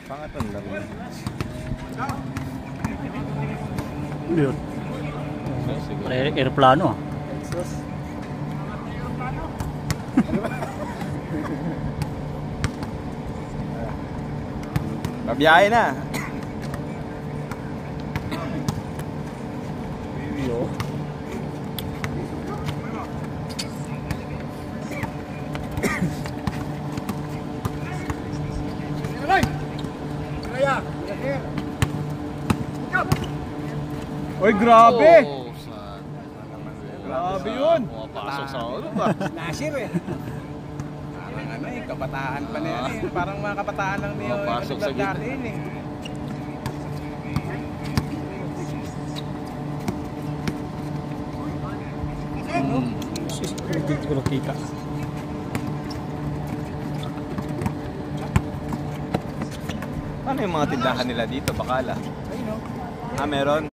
Pangatong lang. Yun. Aeroplano. Babiyahe na. Oy, grabe! Oh, Grabe yun! Pumapasok sa ulo ba? Nasir eh. Parang ano eh, kabataan pa na yan eh. Parang mga kabataan lang niyo. Pumapasok sa gitna. Eh. Hindi ko nakita. Ano yung mga tindahan nila dito? Bakala? Ah, meron?